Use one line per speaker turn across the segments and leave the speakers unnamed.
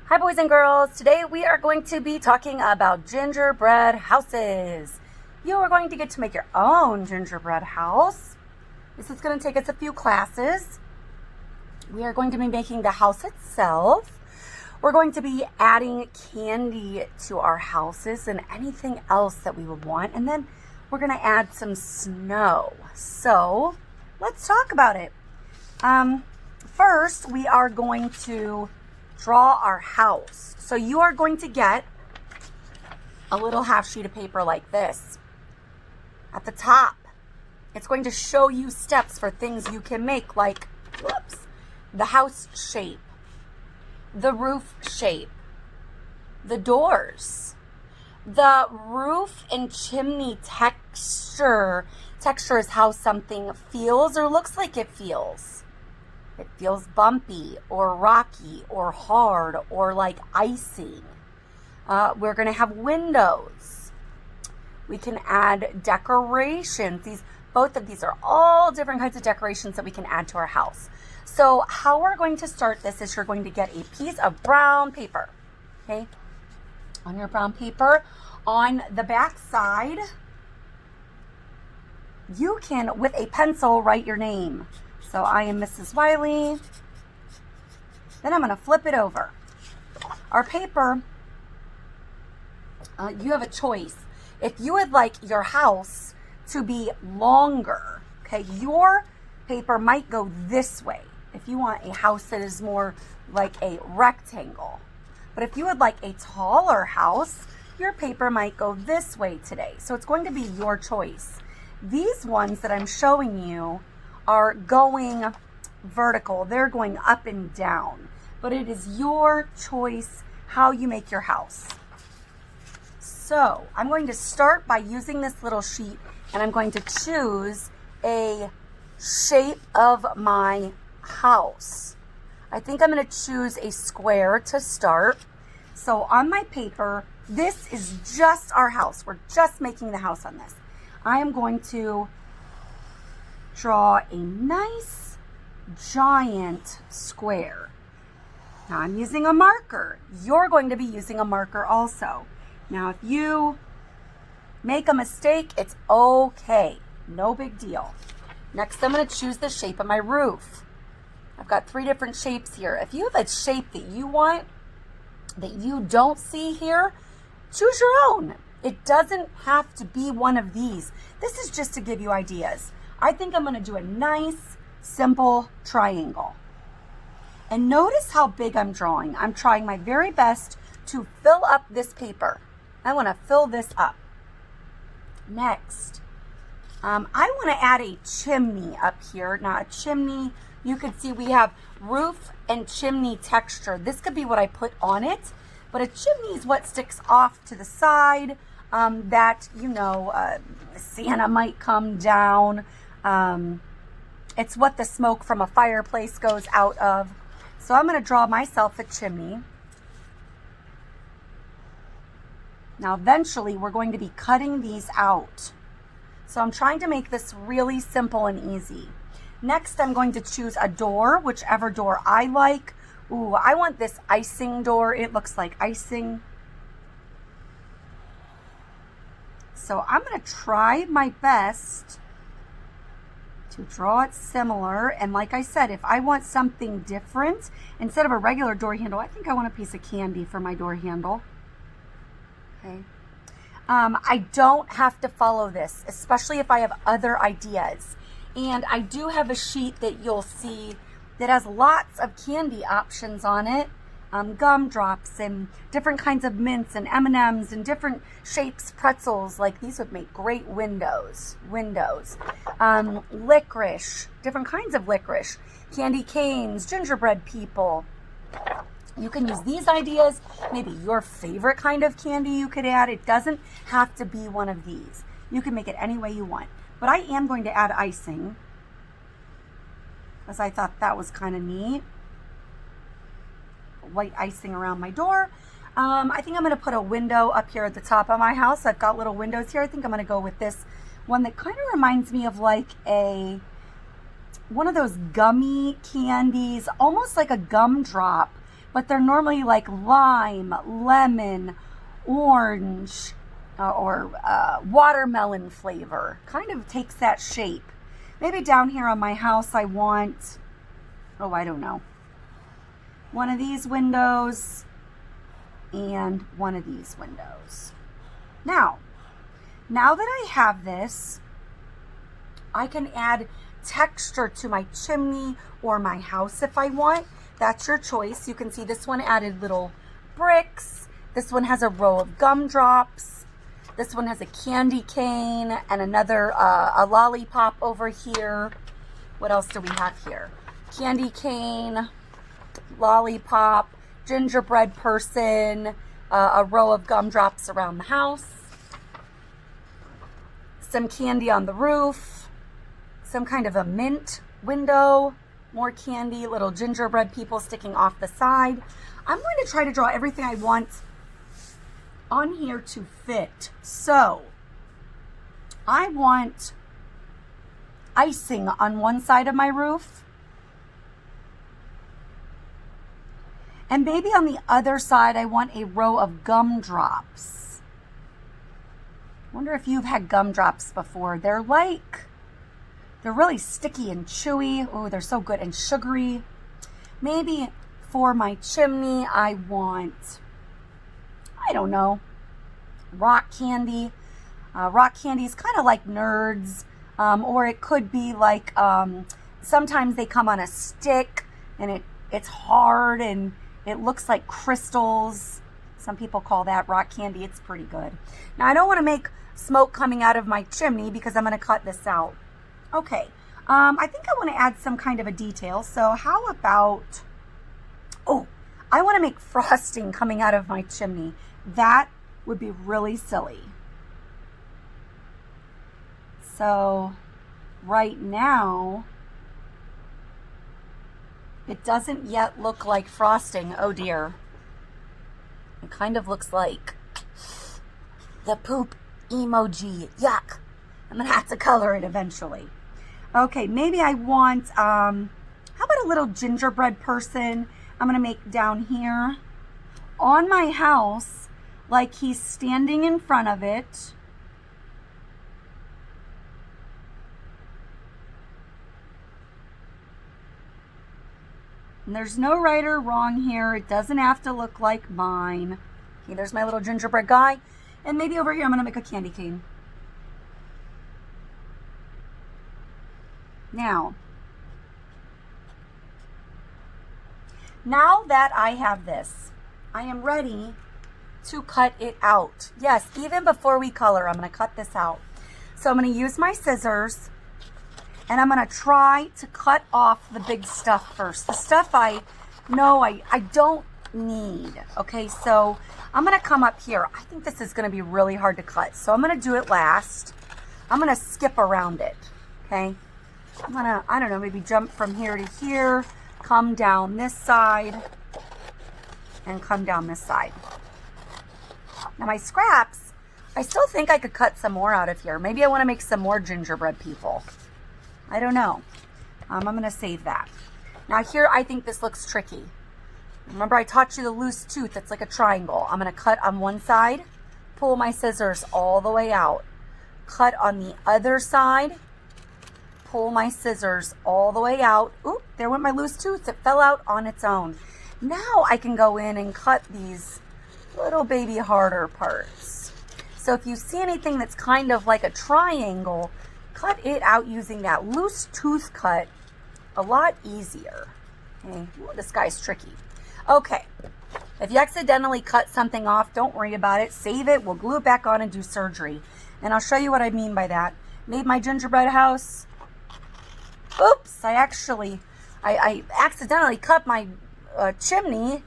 Hi boys and girls, today we are going to be talking about gingerbread houses. You are going to get to make your own gingerbread house. This is going to take us a few classes. We are going to be making the house itself. We're going to be adding candy to our houses and anything else that we would want. And then we're going to add some snow. So let's talk about it. First, we are going to draw our house. So you are going to get a little half sheet of paper like this. At the top, it's going to show you steps for things you can make, like, the house shape, the roof shape, the doors, the roof and chimney texture. Texture is how something feels or looks like it feels. It feels bumpy or rocky or hard or like icing. We're going to have windows. We can add decorations. Both of these are all different kinds of decorations that we can add to our house. So how we're going to start this is you're going to get a piece of brown paper. Okay? On your brown paper, on the back side, you can, with a pencil, write your name. So I am Mrs. Wiley. Then I'm going to flip it over. Our paper, you have a choice. If you would like your house to be longer, okay, your paper might go this way. If you want a house that is more like a rectangle. But if you would like a taller house, your paper might go this way today. So it's going to be your choice. These ones that I'm showing you are going vertical. They're going up and down. But it is your choice how you make your house. So I'm going to start by using this little sheet, and I'm going to choose a shape of my house. I think I'm going to choose a square to start. So on my paper, this is just our house. We're just making the house on this. I am going to draw a nice giant square. Now I'm using a marker. You're going to be using a marker also. Now if you make a mistake, it's okay. No big deal. Next, I'm going to choose the shape of my roof. I've got 3 different shapes here. If you have a shape that you want, that you don't see here, choose your own. It doesn't have to be one of these. This is just to give you ideas. I think I'm going to do a nice, simple triangle. And notice how big I'm drawing. I'm trying my very best to fill up this paper. I want to fill this up. Next, I want to add a chimney up here. Now a chimney, you can see we have roof and chimney texture. This could be what I put on it, but a chimney is what sticks off to the side that, Santa might come down. It's what the smoke from a fireplace goes out of. So I'm going to draw myself a chimney. Now eventually we're going to be cutting these out. So I'm trying to make this really simple and easy. Next, I'm going to choose a door, whichever door I like. Ooh, I want this icing door. It looks like icing. So I'm going to try my best to draw it similar. And like I said, if I want something different, instead of a regular door handle, I think I want a piece of candy for my door handle. Okay. I don't have to follow this, especially if I have other ideas. And I do have a sheet that you'll see that has lots of candy options on it. Gumdrops and different kinds of mints and M&Ms and different shapes, pretzels. Like these would make great windows. Licorice, different kinds of licorice. Candy canes, gingerbread people. You can use these ideas. Maybe your favorite kind of candy you could add. It doesn't have to be one of these. You can make it any way you want. But I am going to add icing because I thought that was kind of neat. White icing around my door. I think I'm going to put a window up here at the top of my house. I've got little windows here. I think I'm going to go with this one that kind of reminds me of like one of those gummy candies, almost like a gumdrop, but they're normally like lime, lemon, orange, or watermelon flavor. Kind of takes that shape. Maybe down here on my house I want, oh, I don't know, one of these windows and one of these windows. Now that I have this, I can add texture to my chimney or my house if I want. That's your choice. You can see this one added little bricks. This one has a row of gumdrops. This one has a candy cane and another, a lollipop over here. What else do we have here? Candy cane, lollipop, gingerbread person, a row of gumdrops around the house, some candy on the roof, some kind of a mint window, more candy, little gingerbread people sticking off the side. I'm going to try to draw everything I want on here to fit. So I want icing on one side of my roof. And maybe on the other side, I want a row of gumdrops. I wonder if you've had gumdrops before. They're really sticky and chewy. Oh, they're so good and sugary. Maybe for my chimney, I want, I don't know, rock candy. Rock candy is kind of like Nerds, or it could be like, sometimes they come on a stick and it's hard and it looks like crystals. Some people call that rock candy. It's pretty good. Now, I don't want to make smoke coming out of my chimney because I'm going to cut this out. Okay, I think I want to add some kind of a detail. So how about, oh, I want to make frosting coming out of my chimney. That would be really silly. So right now, it doesn't yet look like frosting. Oh dear. It kind of looks like the poop emoji. Yuck. I'm going to have to color it eventually. Okay, maybe I want, how about a little gingerbread person? I'm going to make down here on my house, like he's standing in front of it. And there's no right or wrong here. It doesn't have to look like mine. Okay, there's my little gingerbread guy. And maybe over here I'm going to make a candy cane. Now that I have this, I am ready to cut it out. Yes, even before we color, I'm going to cut this out. So I'm going to use my scissors and I'm going to try to cut off the big stuff first. The stuff I know I don't need. Okay, so I'm going to come up here. I think this is going to be really hard to cut. So I'm going to do it last. I'm going to skip around it. Okay. I'm going to, I don't know, maybe jump from here to here, come down this side, and come down this side. Now my scraps, I still think I could cut some more out of here. Maybe I want to make some more gingerbread people. I don't know. I'm going to save that. Now here, I think this looks tricky. Remember I taught you the loose tooth. It's like a triangle. I'm going to cut on one side, pull my scissors all the way out. Cut on the other side, pull my scissors all the way out. Oop, there went my loose tooth. It fell out on its own. Now I can go in and cut these little baby harder parts. So if you see anything that's kind of like a triangle, cut it out using that loose tooth cut. A lot easier. Okay, this guy's tricky. Okay, if you accidentally cut something off, don't worry about it. Save it. We'll glue it back on and do surgery. And I'll show you what I mean by that. Made my gingerbread house. Oops, I accidentally cut my chimney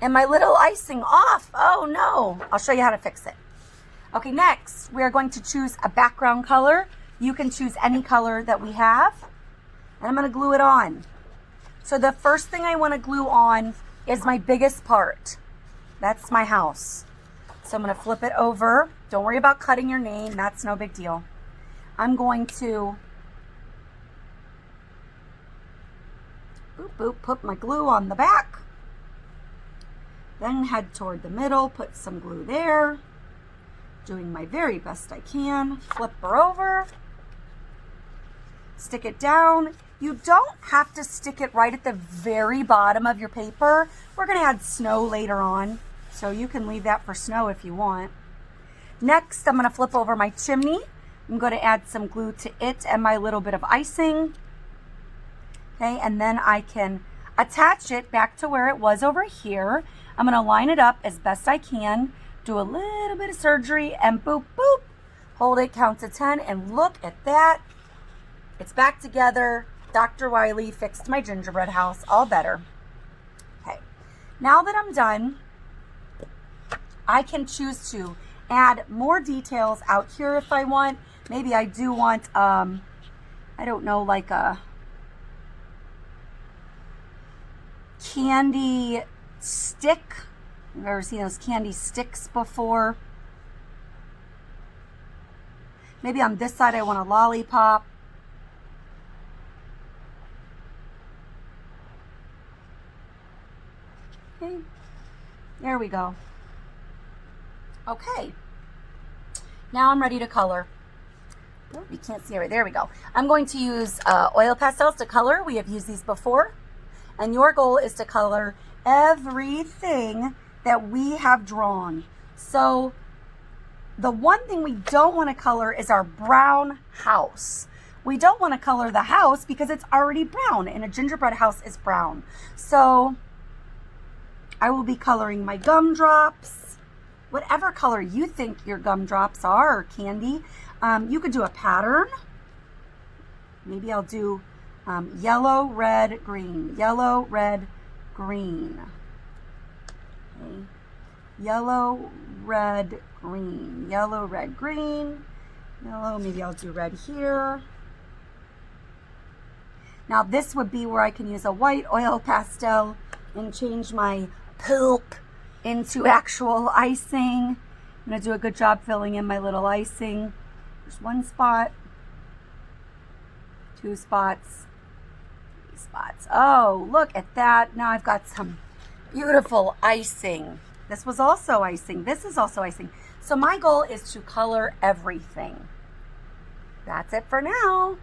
and my little icing off. Oh no. I'll show you how to fix it. Okay, next we are going to choose a background color. You can choose any color that we have. And I'm going to glue it on. So the first thing I want to glue on is my biggest part. That's my house. So I'm going to flip it over. Don't worry about cutting your name. That's no big deal. I'm going to boop, boop, put my glue on the back. Then head toward the middle, put some glue there. Doing my very best I can. Flip her over. Stick it down. You don't have to stick it right at the very bottom of your paper. We're going to add snow later on, so you can leave that for snow if you want. Next, I'm going to flip over my chimney. I'm going to add some glue to it and my little bit of icing. Okay, and then I can attach it back to where it was over here. I'm going to line it up as best I can, do a little bit of surgery, and boop, boop. Hold it, count to 10, and look at that. It's back together. Dr. Wiley fixed my gingerbread house all better. Okay, now that I'm done, I can choose to add more details out here if I want. Maybe I do want, I don't know, like a candy stick. You've ever seen those candy sticks before? Maybe on this side I want a lollipop. Okay, there we go. Okay, now I'm ready to color. Oh, you can't see it right. There we go. I'm going to use oil pastels to color. We have used these before. And your goal is to color everything that we have drawn. So the one thing we don't want to color is our brown house. We don't want to color the house because it's already brown, and a gingerbread house is brown. So I will be coloring my gumdrops, whatever color you think your gumdrops are, or candy. You could do a pattern. Maybe I'll do yellow, red, green, yellow, red, green. Okay. Yellow, red, green, yellow, red, green, yellow. Maybe I'll do red here. Now this would be where I can use a white oil pastel and change my pulp into actual icing. I'm going to do a good job filling in my little icing. There's one spot, two spots, three spots. Oh, look at that. Now I've got some beautiful icing. This was also icing. This is also icing. So my goal is to color everything. That's it for now.